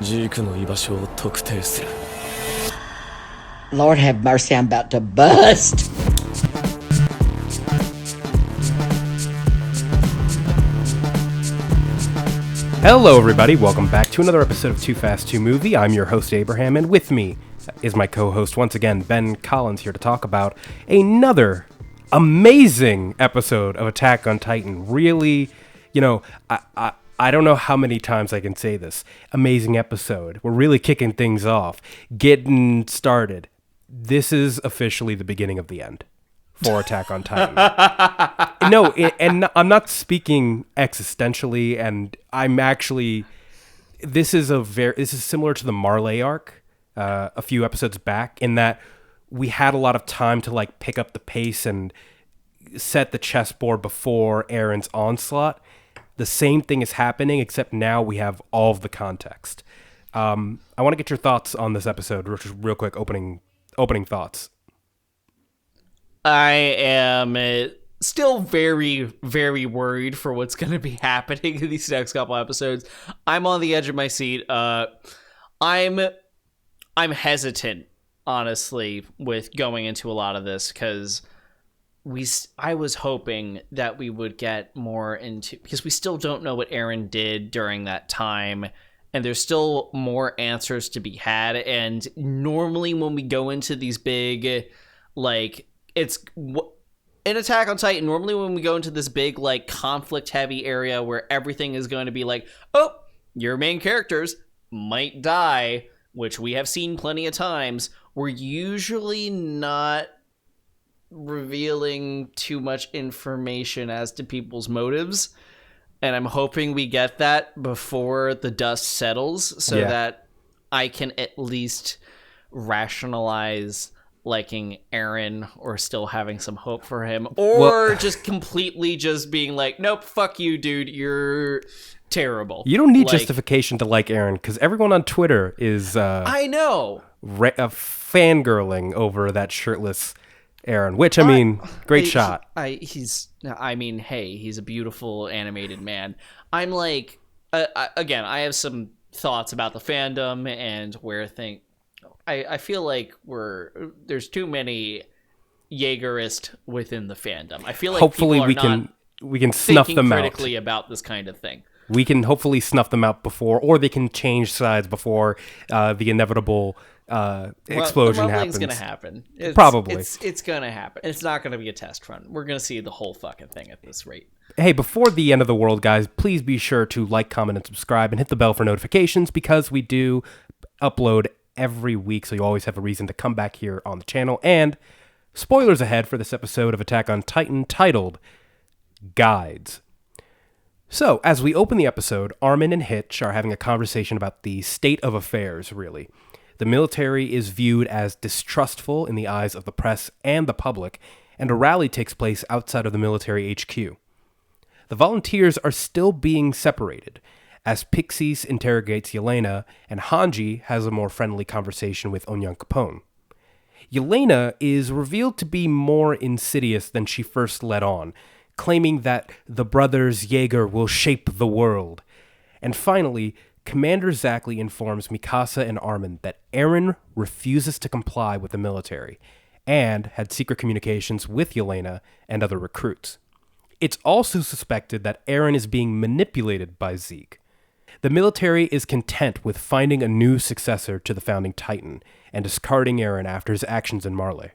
ジークの居場所を特定する。 Lord have mercy, I'm about to bust. Hello, everybody. Welcome back to another episode of 2FAST2MOVIE. I'm your host, Abraham, and with me is my co-host, once again, Ben Collins, here to talk about another amazing episode of Attack on Titan. Really, I don't know how many times I can say this. Amazing episode. We're really kicking things off, getting started. This is officially the beginning of the end for Attack on Titan. No, and I'm not speaking existentially, and I'm actually. This is similar to the Marley arc a few episodes back, in that we had a lot of time to pick up the pace and set the chessboard before Eren's onslaught. The same thing is happening, except now we have all of the context. I want to get your thoughts on this episode, real quick. Opening thoughts. I am still very, very worried for what's going to be happening in these next couple episodes. I'm on the edge of my seat. I'm hesitant, honestly, with going into a lot of this, because I was hoping that we would get more into, because we still don't know what Eren did during that time, and there's still more answers to be had. And normally when we go into these big, it's in Attack on Titan, normally when we go into this big, conflict heavy area where everything is going to be oh, your main characters might die, which we have seen plenty of times, we're usually not revealing too much information as to people's motives. And I'm hoping we get that before the dust settles, so that I can at least rationalize liking Eren, or still having some hope for him, or just completely just being nope, fuck you, dude, you're terrible. You don't need justification to like Eren, because everyone on Twitter is I know fangirling over that shirtless Eren, which great shot. He's a beautiful animated man. I'm again, I have some thoughts about the fandom and where things. I feel like there's too many Yeagerist within the fandom. I feel like hopefully we can snuff them out critically about this kind of thing. We can hopefully snuff them out before, or they can change sides before the inevitable explosion happens. It's going to happen. Probably. It's going to happen. It's not going to be a test run. We're going to see the whole fucking thing at this rate. Hey, before the end of the world, guys, please be sure to like, comment, and subscribe, and hit the bell for notifications, because we do upload every week, so you always have a reason to come back here on the channel. And spoilers ahead for this episode of Attack on Titan, titled Guides. So, as we open the episode, Armin and Hitch are having a conversation about the state of affairs, really. The military is viewed as distrustful in the eyes of the press and the public, and a rally takes place outside of the military HQ. The volunteers are still being separated, as Pixis interrogates Yelena, and Hanji has a more friendly conversation with Onyankapon. Yelena is revealed to be more insidious than she first let on, claiming that the brothers Yeager will shape the world. And finally, Commander Zackly informs Mikasa and Armin that Eren refuses to comply with the military, and had secret communications with Yelena and other recruits. It's also suspected that Eren is being manipulated by Zeke. The military is content with finding a new successor to the founding Titan, and discarding Eren after his actions in Marley.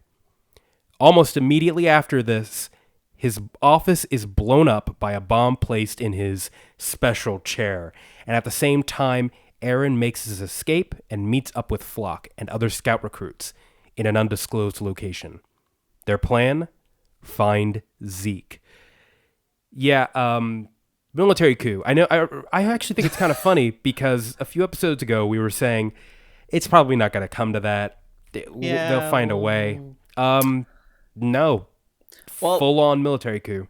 Almost immediately after this, his office is blown up by a bomb placed in his special chair, and at the same time, Eren makes his escape and meets up with Flock and other scout recruits in an undisclosed location. Their plan? Find Zeke. Military coup. I know. I actually think it's kind of funny, because a few episodes ago we were saying it's probably not going to come to that. They'll find a way. No. Well, full-on military coup.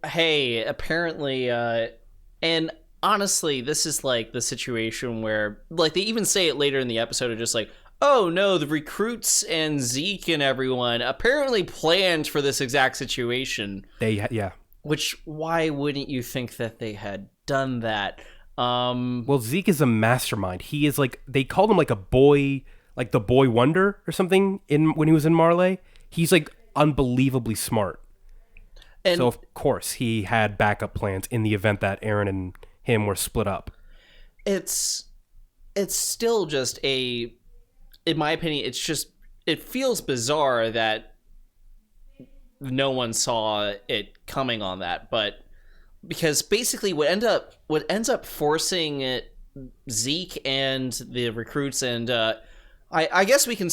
Hey, apparently, and honestly, this is the situation where, they even say it later in the episode, are just oh no, the recruits and Zeke and everyone apparently planned for this exact situation. Yeah. Which, why wouldn't you think that they had done that? Well, Zeke is a mastermind. He is like, they called him like a boy, like the boy wonder or something when he was in Marley. He's like unbelievably smart. And So of course he had backup plans in the event that Eren and him were split up. it's still just in my opinion, it feels bizarre that no one saw it coming on that, but because basically what ends up forcing Zeke and the recruits, and I guess we can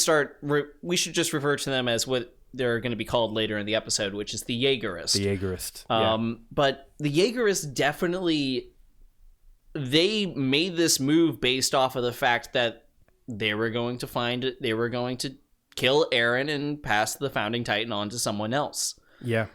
we should just refer to them as what they're going to be called later in the episode, which is the Yeagerist. The Yeagerist. Yeah. But the Yeagerist definitely, they made this move based off of the fact that they were going to kill Eren and pass the Founding Titan on to someone else. Yeah.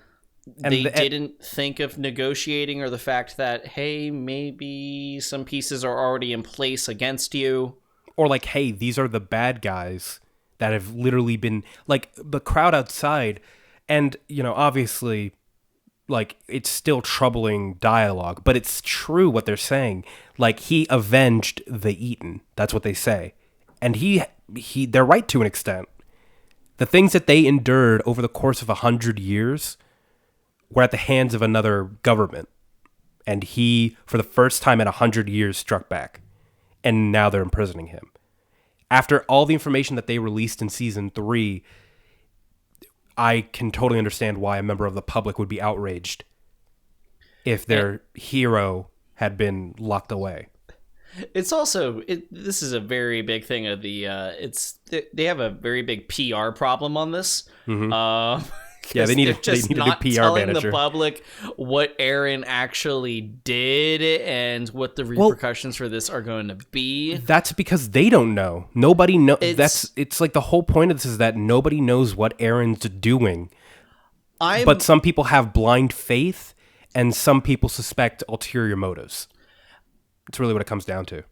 And they didn't think of negotiating, or the fact that, hey, maybe some pieces are already in place against you. Or like, hey, these are the bad guys that have literally been, like, the crowd outside. And, you know, obviously, like, it's still troubling dialogue, but it's true what they're saying. Like, he avenged the Eaten. That's what they say. And they're right to an extent. The things that they endured over the course of 100 years were at the hands of another government. And he, for the first time in 100 years, struck back. And now they're imprisoning him. After all the information that they released in season 3, I can totally understand why a member of the public would be outraged if their hero had been locked away. It's also this is a very big thing of the they have a very big PR problem on this. Mm-hmm. Yeah, they need a good PR telling manager. The public what Eren actually did and what the repercussions for this are going to be. That's because they don't know. Nobody knows. It's like the whole point of this is that nobody knows what Eren's doing. But some people have blind faith, and some people suspect ulterior motives. It's really what it comes down to.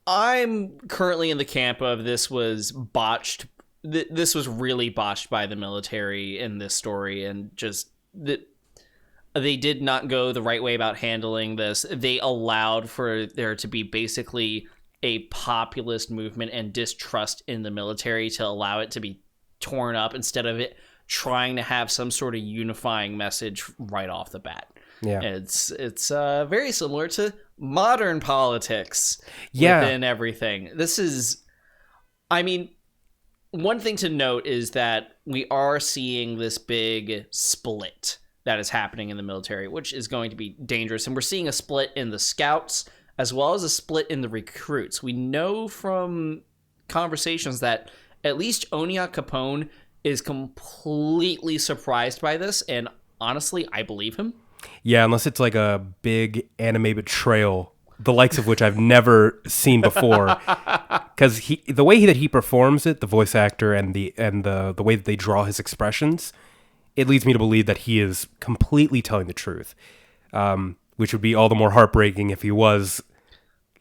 I'm currently in the camp of this was botched. This was really botched by the military in this story, and just that they did not go the right way about handling this. They allowed for there to be basically a populist movement and distrust in the military to allow it to be torn up instead of it trying to have some sort of unifying message right off the bat. Yeah, it's very similar to modern politics within everything. This is, I mean, one thing to note is that we are seeing this big split that is happening in the military, which is going to be dangerous. And we're seeing a split in the scouts as well as a split in the recruits. We know from conversations that at least Onyankapon is completely surprised by this. And honestly, I believe him. Yeah, unless it's like a big anime betrayal, the likes of which I've never seen before. Because the way that he performs it, the voice actor and the way that they draw his expressions, it leads me to believe that he is completely telling the truth, which would be all the more heartbreaking if he was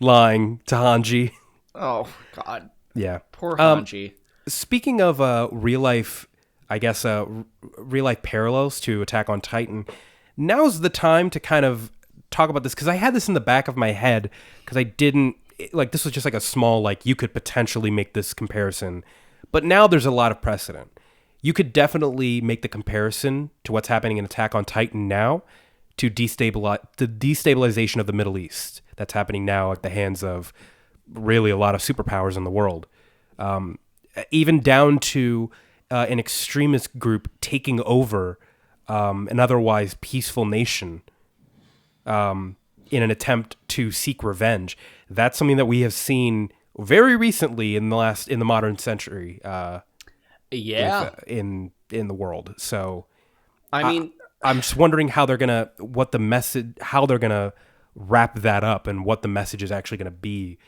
lying to Hanji. Oh God, yeah, poor Hanji. Speaking of real life, I guess real life parallels to Attack on Titan, now's the time to kind of talk about this, because I had this in the back of my head because I didn't. Like, this was just like a small, like, you could potentially make this comparison. But now there's a lot of precedent. You could definitely make the comparison to what's happening in Attack on Titan now to the destabilization of the Middle East that's happening now at the hands of really a lot of superpowers in the world. Even down to an extremist group taking over an otherwise peaceful nation in an attempt to seek revenge. That's something that we have seen very recently in the modern century. In the world. So, I mean, I'm just wondering how they're gonna wrap that up and what the message is actually gonna be.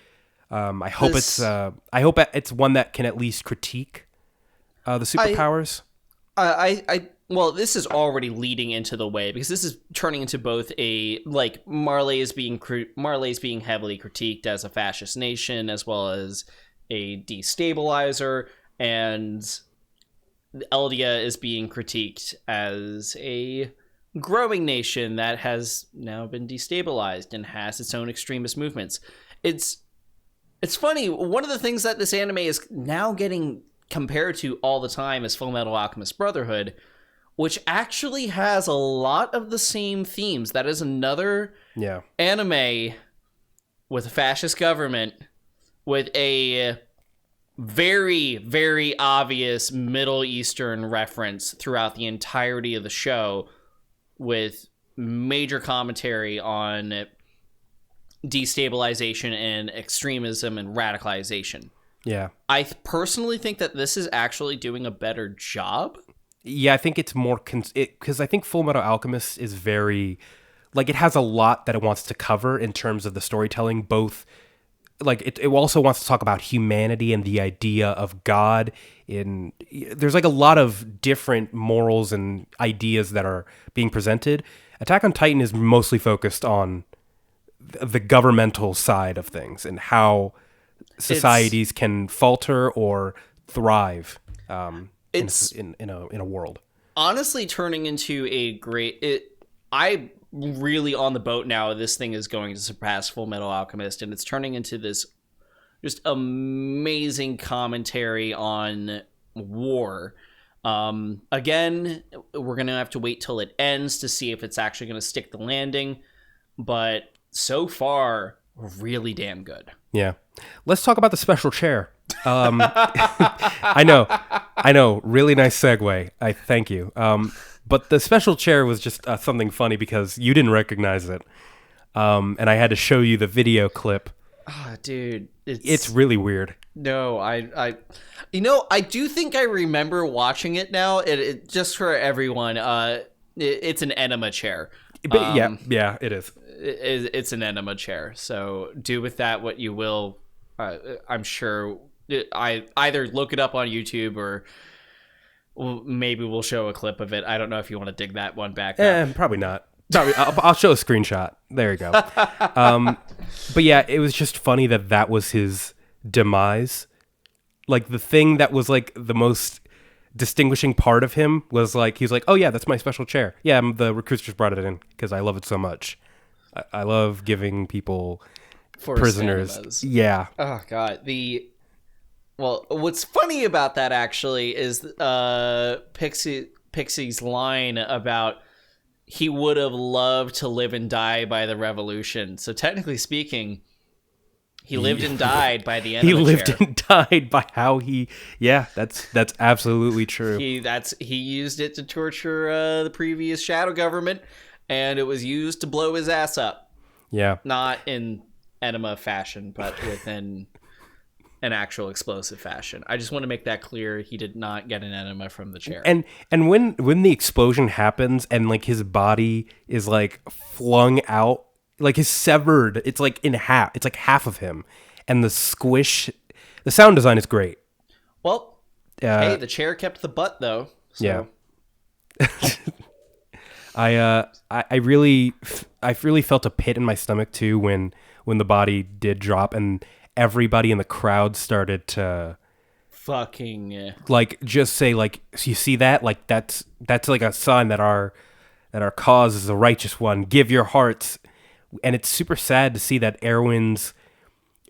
I hope it's one that can at least critique the superpowers. Well, this is already leading into the way, because this is turning into both Marley is being heavily critiqued as a fascist nation as well as a destabilizer, and Eldia is being critiqued as a growing nation that has now been destabilized and has its own extremist movements. It's funny. One of the things that this anime is now getting compared to all the time is Fullmetal Alchemist Brotherhood, which actually has a lot of the same themes. That is another anime with a fascist government with a very, very obvious Middle Eastern reference throughout the entirety of the show, with major commentary on destabilization and extremism and radicalization. Yeah. I personally think that this is actually doing a better job. Yeah, I think it's more... Because I think Fullmetal Alchemist is very... Like, it has a lot that it wants to cover in terms of the storytelling, both... Like, it also wants to talk about humanity and the idea of God. There's, like, a lot of different morals and ideas that are being presented. Attack on Titan is mostly focused on the governmental side of things and how societies can falter or thrive in a world. Honestly, turning into a great... I'm really on the boat now. This thing is going to surpass Full Metal Alchemist, and it's turning into this just amazing commentary on war. Again, we're going to have to wait till it ends to see if it's actually going to stick the landing, but so far, really damn good. Yeah. Let's talk about the special chair. I know. Really nice segue. I thank you. But the special chair was just something funny because you didn't recognize it. And I had to show you the video clip. Oh, dude. It's really weird. No, I do think I remember watching it now. It just for everyone, it's an enema chair. But yeah, it is. It's an enema chair. So do with that what you will. I'm sure I either look it up on YouTube or maybe we'll show a clip of it. I don't know if you want to dig that one back up. Probably not. Sorry, I'll show a screenshot. There you go. But yeah, it was just funny that was his demise. Like, the thing that was, like, the most distinguishing part of him was, like, he's like, oh yeah, that's my special chair. Yeah, the recruits just brought it in because I love it so much. I love giving people prisoners. Enemas. Yeah. Oh god. Well, what's funny about that actually is Pixie's line about he would have loved to live and die by the revolution. So technically speaking, he lived and died by the enema chair. He lived and died by how he... Yeah, that's absolutely true. He used it to torture the previous shadow government, and it was used to blow his ass up. Yeah. Not in enema fashion, but within an actual explosive fashion. I just want to make that clear. He did not get an enema from the chair. And when the explosion happens and, like, his body is, like, flung out, like, his severed, it's like in half. It's like half of him. And the sound design is great. Well, hey, the chair kept the butt though. So. Yeah. I really felt a pit in my stomach too when the body did drop and everybody in the crowd started to fucking like just say, like, you see that? Like, that's like a sign that our cause is the righteous one. Give your hearts. And it's super sad to see that Erwin's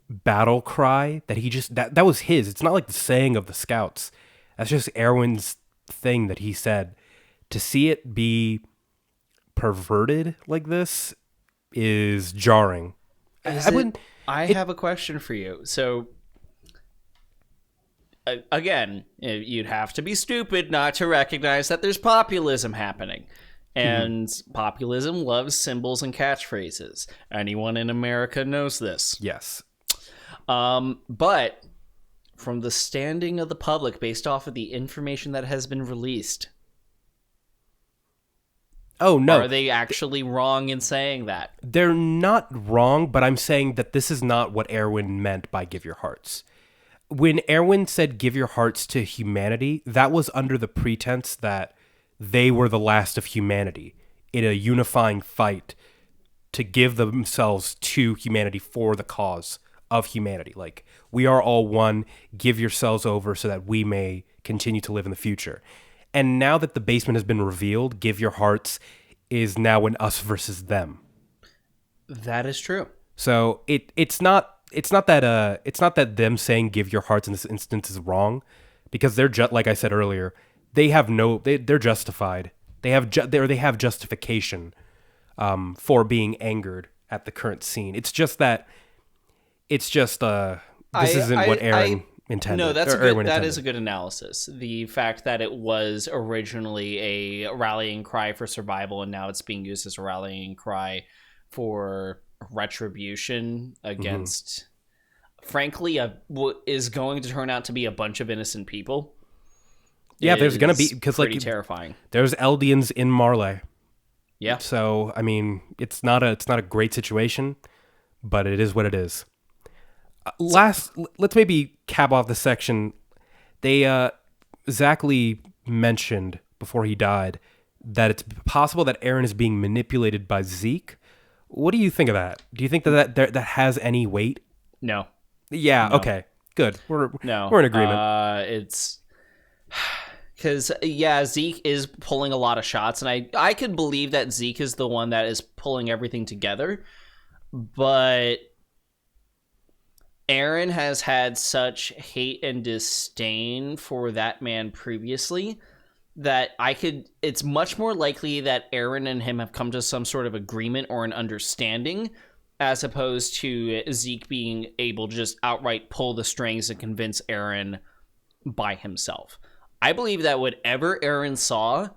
battle cry that he just that was his. It's not like the saying of the scouts. That's just Erwin's thing that he said. To see it be perverted like this is jarring. I have a question for you. So again, you'd have to be stupid not to recognize that there's populism happening. And populism loves symbols and catchphrases. Anyone in America knows this. Yes. But from the standing of the public based off of the information that has been released. Oh, no. Are they actually wrong in saying that? They're not wrong, but I'm saying that this is not what Erwin meant by give your hearts. When Erwin said give your hearts to humanity, that was under the pretense that they were the last of humanity in a unifying fight to give themselves to humanity for the cause of humanity. Like, we are all one, give yourselves over so that we may continue to live in the future. And now that the basement has been revealed, give your hearts is now an us versus them. That is true. So it's not that them saying give your hearts in this instance is wrong, because they're just like I said earlier, they're justified. They have justification for being angered at the current scene. This isn't what Eren intended. No, that is a good analysis. The fact that it was originally a rallying cry for survival and now it's being used as a rallying cry for retribution against, frankly, what is going to turn out to be a bunch of innocent people. Yeah, there's going to be, because pretty terrifying. There's Eldians in Marley. Yeah. So, I mean, it's not a great situation, but it is what it is. Let's maybe cap off the section. Zackly mentioned before he died that it's possible that Eren is being manipulated by Zeke. What do you think of that? Do you think that has any weight? No. Yeah. No. Okay. Good. We're in agreement. It's because Zeke is pulling a lot of shots, and I could believe that Zeke is the one that is pulling everything together, but Eren has had such hate and disdain for that man previously that it's much more likely that Eren and him have come to some sort of agreement or an understanding, as opposed to Zeke being able to just outright pull the strings and convince Eren by himself. I believe that whatever Eren saw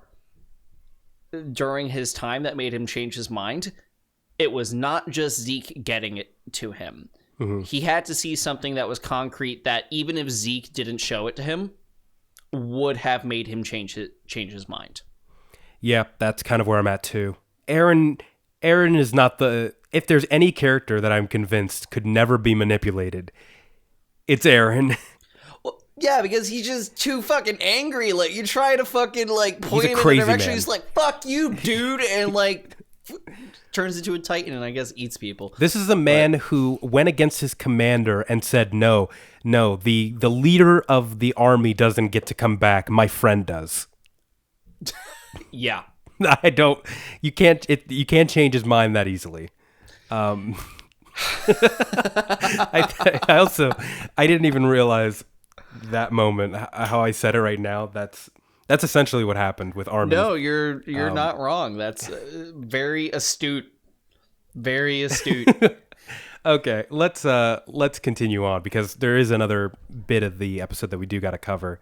during his time that made him change his mind, it was not just Zeke getting it to him. Mm-hmm. He had to see something that was concrete that even if Zeke didn't show it to him, would have made him change his mind. Yeah, that's kind of where I'm at too. Eren is not if there's any character that I'm convinced could never be manipulated, it's Eren. Well, yeah, because he's just too fucking angry. Like, you try to fucking like point in a direction, man. He's like, "Fuck you, dude," and like turns into a titan and I guess eats people. This is a man who went against his commander and said, no, the leader of the army doesn't get to come back. My friend does. Yeah. You can't change his mind that easily. I didn't even realize that moment, how I said it right now. That's essentially what happened with Armin. No, you're not wrong. That's very astute. Very astute. Okay, let's continue on, because there is another bit of the episode that we do got to cover.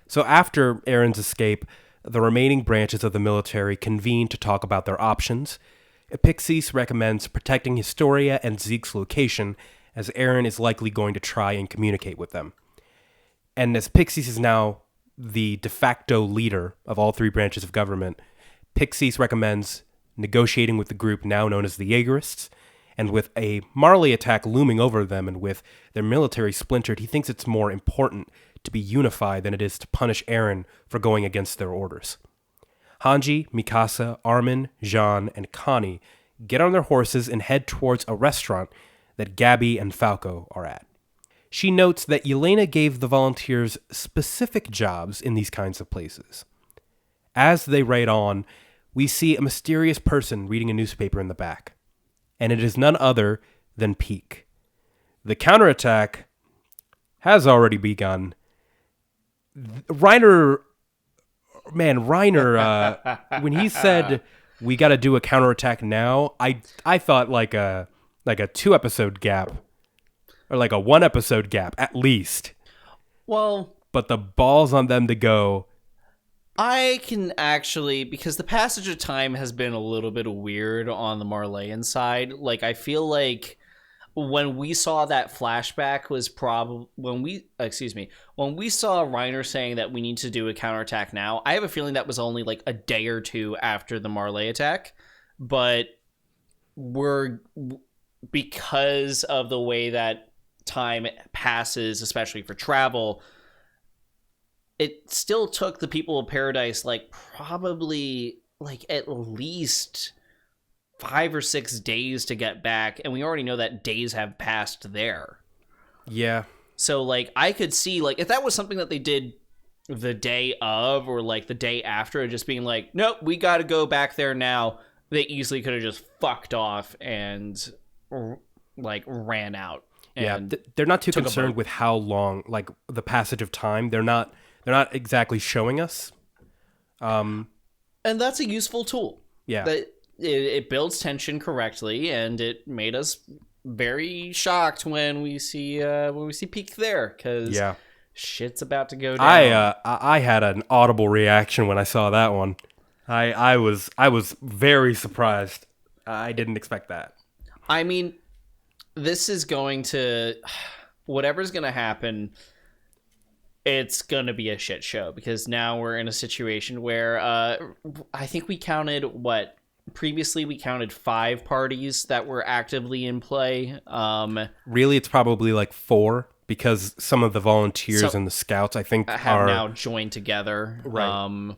So after Eren's escape, the remaining branches of the military convene to talk about their options. Epixis recommends protecting Historia and Zeke's location, as Eren is likely going to try and communicate with them. And as Pixis is now the de facto leader of all three branches of government, Pixis recommends negotiating with the group now known as the Yeagerists, and with a Marley attack looming over them and with their military splintered, he thinks it's more important to be unified than it is to punish Eren for going against their orders. Hanji, Mikasa, Armin, Jean, and Connie get on their horses and head towards a restaurant that Gabby and Falco are at. She notes that Yelena gave the volunteers specific jobs in these kinds of places. As they ride on, we see a mysterious person reading a newspaper in the back, and it is none other than Peak. The counterattack has already begun. Reiner, when he said we got to do a counterattack now, I thought like a 2-episode gap, or like a 1-episode gap at least. Well, but the balls on them to go. I can actually, because the passage of time has been a little bit weird on the Marleyan side. Like, I feel like when we saw that flashback was probably when we saw Reiner saying that we need to do a counterattack now. I have a feeling that was only like a day or two after the Marley attack, but because of the way that time passes, especially for travel, it still took the people of Paradis like probably like at least 5 or 6 days to get back, and we already know that days have passed there. Yeah. So like I could see like if that was something that they did the day of or like the day after, just being like, nope, we got to go back there now. they easily could have just fucked off and like ran out. And they're not too took a concerned boat. with how long, like the passage of time. They're not exactly showing us. And that's a useful tool. Yeah. That it builds tension correctly, and it made us very shocked when we see Peak there, because shit's about to go down. I had an audible reaction when I saw that one. I was very surprised. I didn't expect that. I mean, this is going to, whatever's going to happen, it's going to be a shit show, because now we're in a situation where I think we counted, previously we counted 5 parties that were actively in play. Really, it's probably like 4, because some of the volunteers and the scouts, I think, have now joined together. Right.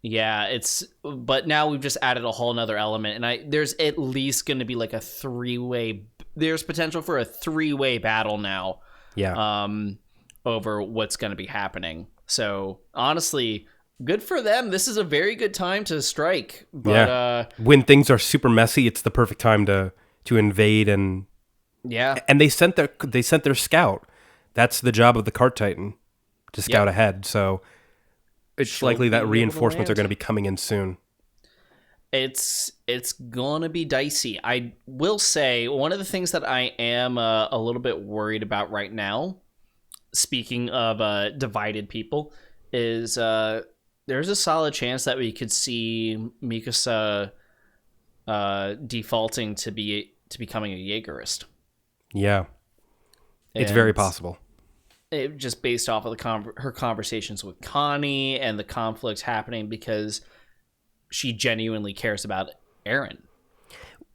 Yeah, but now we've just added a whole nother element, and there's at least going to be like a 3-way. There's potential for a 3-way battle now. Yeah. Over what's going to be happening. So honestly, good for them. This is a very good time to strike. But when things are super messy, it's the perfect time to invade and they sent their scout. That's the job of the Cart Titan, to scout ahead. So it's likely that reinforcements are going to be coming in soon. It's gonna be dicey. I will say, one of the things that I am a little bit worried about right now, speaking of divided people, is there's a solid chance that we could see Mikasa defaulting to becoming a Yeagerist. Yeah, it's very possible. Just based off of her conversations with Connie and the conflicts happening, because she genuinely cares about Eren.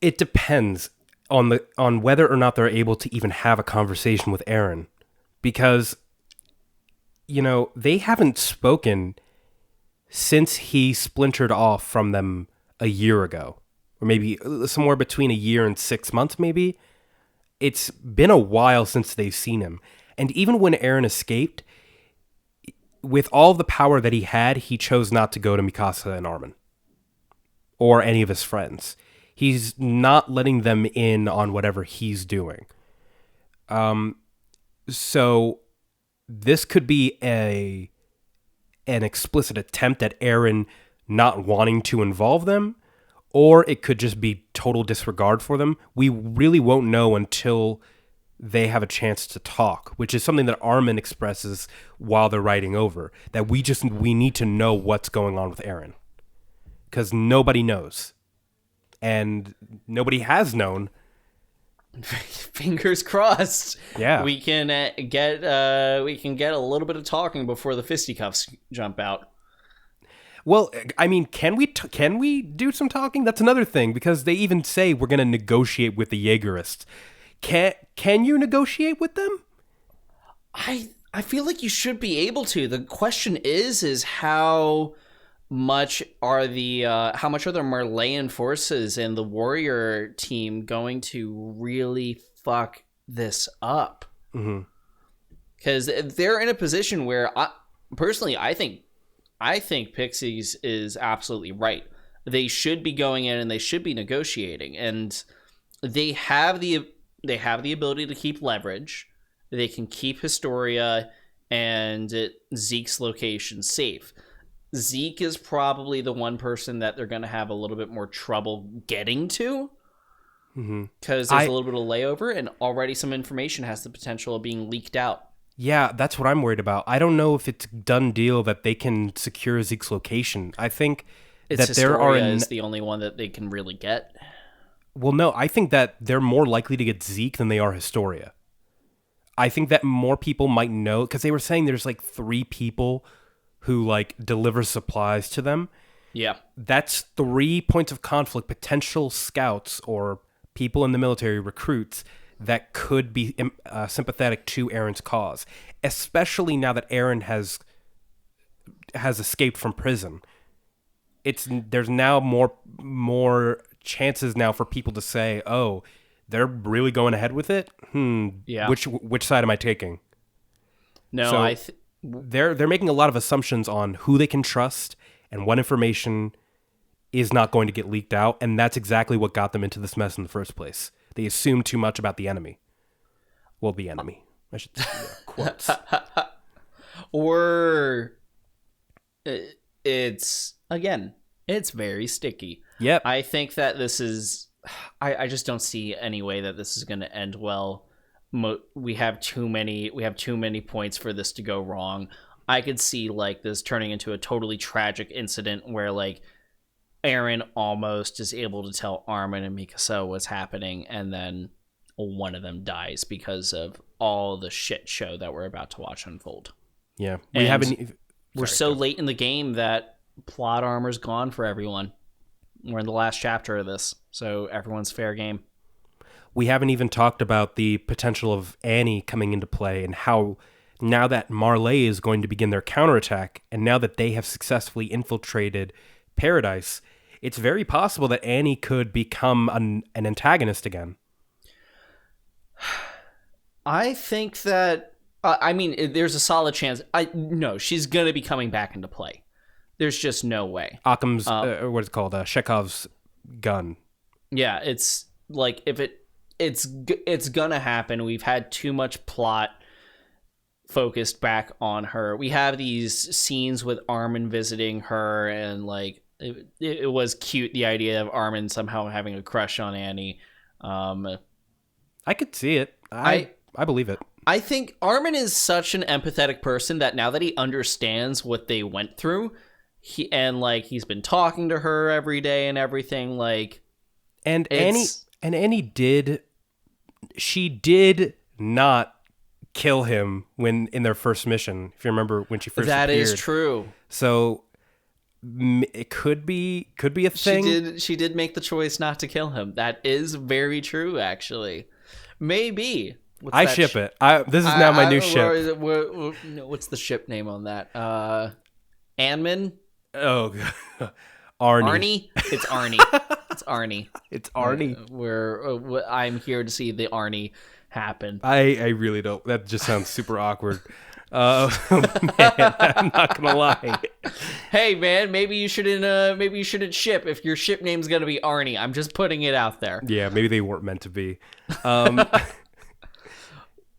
It depends on whether or not they're able to even have a conversation with Eren, because they haven't spoken since he splintered off from them a year ago, or maybe somewhere between a year and 6 months. Maybe it's been a while since they've seen him. And even when Eren escaped, with all the power that he had, he chose not to go to Mikasa and Armin or any of his friends. He's not letting them in on whatever he's doing. So this could be an explicit attempt at Eren not wanting to involve them, or it could just be total disregard for them. We really won't know until they have a chance to talk, which is something that Armin expresses while they're writing over, that we need to know what's going on with Eren, because nobody knows, and nobody has known. Fingers crossed. Yeah, we can get a little bit of talking before the fisticuffs jump out. Well, I mean, can we do some talking? That's another thing, because they even say we're going to negotiate with the Yeagerists. Can you negotiate with them? I feel like you should be able to. The question is how much are the Marleyan forces and the warrior team going to really fuck this up? Because they're in a position where I think Pixies is absolutely right. They should be going in and they should be negotiating, and they have the ability to keep leverage. They can keep Historia and Zeke's location safe. Zeke is probably the one person that they're going to have a little bit more trouble getting to, because there's a little bit of layover, and already some information has the potential of being leaked out. Yeah, that's what I'm worried about. I don't know if it's a done deal that they can secure Zeke's location. I think that Historia is the only one that they can really get. Well, no, I think that they're more likely to get Zeke than they are Historia. I think that more people might know, because they were saying there's like 3 people who like deliver supplies to them. Yeah. That's 3 points of conflict, potential scouts or people in the military, recruits, that could be sympathetic to Eren's cause, especially now that Eren has escaped from prison. There's now more chances now for people to say, "Oh, they're really going ahead with it." Yeah. Which side am I taking? No, so they're making a lot of assumptions on who they can trust and what information is not going to get leaked out, and that's exactly what got them into this mess in the first place. They assumed too much about the enemy. Well, the enemy. I should say, quotes. Or it's very sticky. Yep. I think that this is... I just don't see any way that this is going to end well. We have too many points for this to go wrong. I could see like this turning into a totally tragic incident where like Eren almost is able to tell Armin and Mikasa what's happening, and then one of them dies because of all the shit show that we're about to watch unfold. Yeah. We're so late in the game that plot armor's gone for everyone. We're in the last chapter of this, so everyone's fair game. We haven't even talked about the potential of Annie coming into play, and how now that Marley is going to begin their counterattack, and now that they have successfully infiltrated Paradis, it's very possible that Annie could become an antagonist again. I think that, there's a solid chance. No, she's going to be coming back into play. There's just no way. Occam's, what is it called? Chekhov's gun. Yeah, it's like, if it's going to happen. We've had too much plot focused back on her. We have these scenes with Armin visiting her, and like, it was cute, the idea of Armin somehow having a crush on Annie. I could see it. I believe it. I think Armin is such an empathetic person that now that he understands what they went through, he's been talking to her every day and everything, like, and Annie did not kill him when in their first mission, if you remember when she first appeared. That is true. So it could be a thing. She did make the choice not to kill him. That is very true, actually. Maybe. I ship it. This is now my new ship. What's the ship name on that? Anmin? Oh, Arnie. It's Arnie. It's Arnie. It's Arnie. I'm here to see the Arnie happen. I really don't. That just sounds super awkward. Man, I'm not gonna lie. Hey man, maybe you shouldn't ship if your ship name's gonna be Arnie. I'm just putting it out there. Yeah, maybe they weren't meant to be.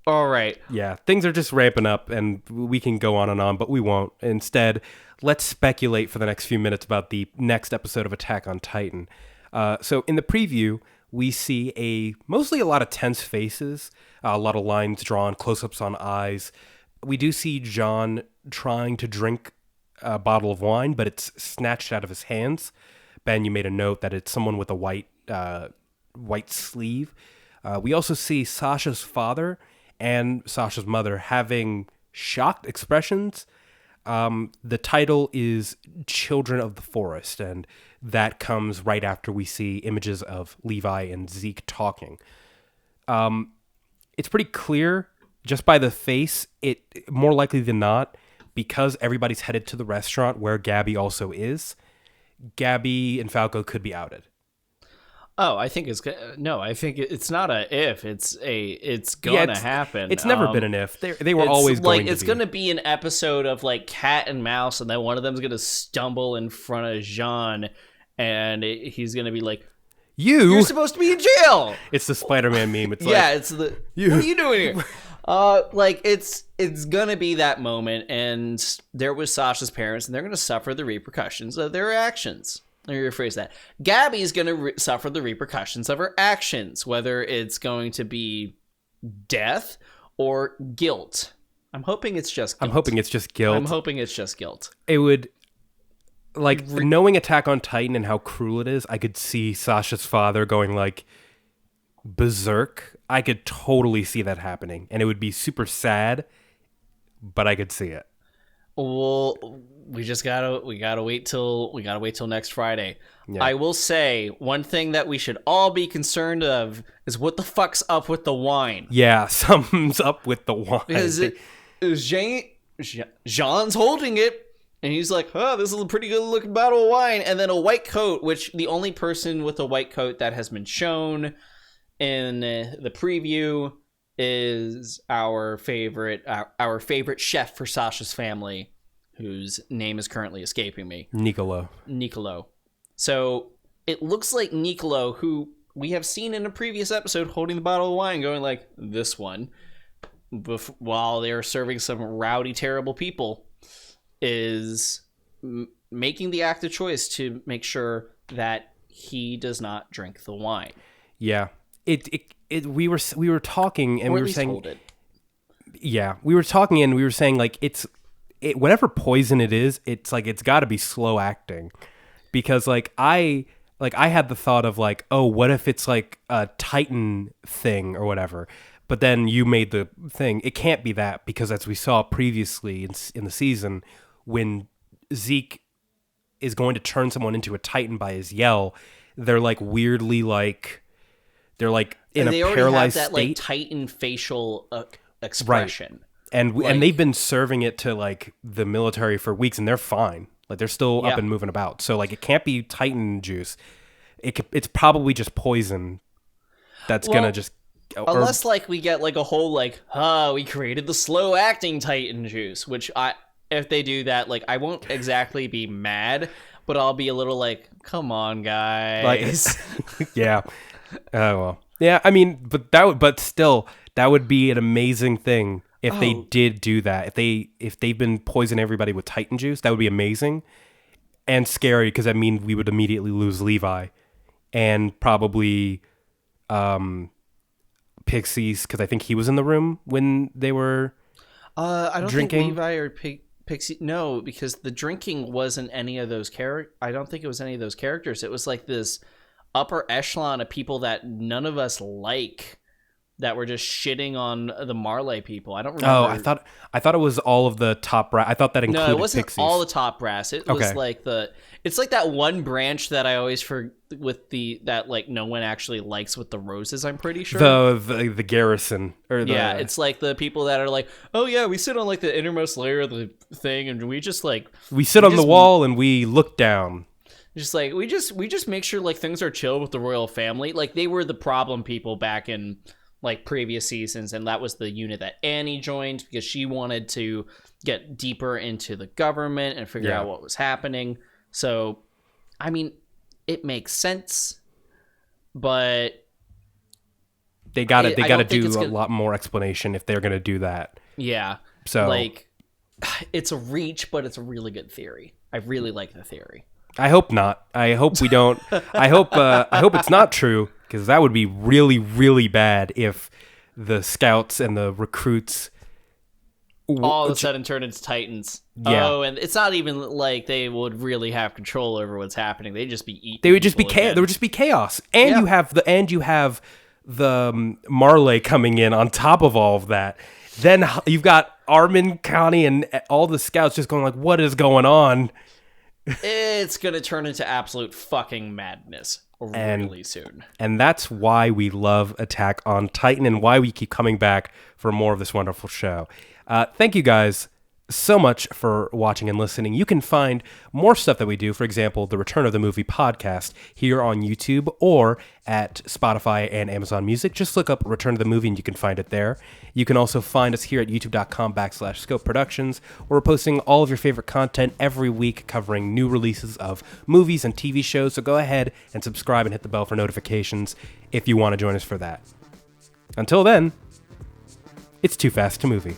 All right. Yeah, things are just ramping up, and we can go on and on, but we won't. Instead, let's speculate for the next few minutes about the next episode of Attack on Titan. So in the preview, we see mostly a lot of tense faces, a lot of lines drawn, close-ups on eyes. We do see John trying to drink a bottle of wine, but it's snatched out of his hands. Ben, you made a note that it's someone with a white sleeve. We also see Sasha's father and Sasha's mother having shocked expressions. The title is Children of the Forest, and that comes right after we see images of Levi and Zeke talking. It's pretty clear just by the face, it more likely than not, because everybody's headed to the restaurant where Gabby also is, Gabby and Falco could be outed. Oh, I think it's not a if, it's gonna happen. It's never been an if. They were always going to be. It's gonna be an episode of like cat and mouse, and then one of them's gonna stumble in front of Jean, and he's gonna be like, "You're supposed to be in jail." It's the Spider-Man meme. It's yeah, it's the what are you doing here? It's gonna be that moment, and there was Sasha's parents, and they're gonna suffer the repercussions of their actions. Let me rephrase that. Gabby's going to suffer the repercussions of her actions, whether it's going to be death or guilt. I'm hoping it's just guilt. I'm hoping it's just guilt. It would, like, knowing Attack on Titan and how cruel it is, I could see Sasha's father going, like, berserk. I could totally see that happening, and it would be super sad, but I could see it. Well, we gotta wait till next Friday. Yeah. I will say one thing that we should all be concerned of is what the fuck's up with the wine. Yeah, something's up with the wine. Because Jean's holding it, and he's like, "Oh, this is a pretty good looking bottle of wine," and then a white coat, which the only person with a white coat that has been shown in the preview is our favorite chef for Sasha's family, whose name is currently escaping me. Nicolo. So it looks like Nicolo, who we have seen in a previous episode holding the bottle of wine going like, this one, while they're serving some rowdy, terrible people, is making the active choice to make sure that he does not drink the wine. Yeah. We were talking and Or we at were least saying, hold it. yeah, we were talking and we were saying like whatever poison it is, it's like it's got to be slow acting, because like I had the thought of like, oh, what if it's like a Titan thing or whatever, but then you made the thing. It can't be that, because as we saw previously in the season, when Zeke is going to turn someone into a Titan by his yell, they're like weirdly like they're like in a paralyzed have that, state. like, Titan facial expression. And they've been serving it to like the military for weeks, and they're fine. Like they're still up and moving about. So like it can't be Titan juice. It's probably just poison. That's gonna just unless like we get like a whole like, we created the slow acting Titan juice, which if they do that, like I won't exactly be mad, but I'll be a little like, come on, guys. Like, yeah. Well. Yeah. I mean, but still, that would be an amazing thing if they did do that. If they've been poisoning everybody with Titan juice, that would be amazing and scary, because I mean we would immediately lose Levi and probably Pixies, because I think he was in the room when they were I don't drinking. think Levi or Pixie. No, because the drinking wasn't any of those I don't think it was any of those characters. It was like this upper echelon of people that none of us like, that were just shitting on the Marley people. I don't remember. Oh, I thought it was all of the top brass. I thought that included No, it wasn't Pixies. all the top brass. It was Okay. like it's like that one branch that I always with that like no one actually likes with the roses, I'm pretty sure. The garrison, or the, yeah, it's like the people that are like, oh yeah, we sit on like the innermost layer of the thing, and we just like we sit on the wall and we look down. Just like we just make sure like things are chill with the royal family. Like they were the problem people back in like previous seasons, and that was the unit that Annie joined because she wanted to get deeper into the government and figure out what was happening. So, I mean, it makes sense, but they got to do a lot more explanation if they're going to do that. Yeah. So like, it's a reach, but it's a really good theory. I really like the theory. I hope not. I hope we don't. I hope it's not true, because that would be really, really bad if the scouts and the recruits all of a sudden turn into Titans. Yeah. Oh, and it's not even like they would really have control over what's happening. They'd just be eating. They would just be chaos. There would just be chaos, and you have the Marley coming in on top of all of that. Then you've got Armin, Connie, and all the scouts just going like, "What is going on?" It's gonna turn into absolute fucking madness really soon. And that's why we love Attack on Titan, and why we keep coming back for more of this wonderful show. Thank you guys so much for watching and listening. You can find more stuff that we do, for example, the Return of the Movie podcast, here on YouTube or at Spotify and Amazon Music. Just look up Return of the Movie and you can find it there. You can also find us here at youtube.com/Scope Productions, where we're posting all of your favorite content every week, covering new releases of movies and TV shows. So go ahead and subscribe and hit the bell for notifications if you want to join us for that. Until then, it's Too Fast to Movie.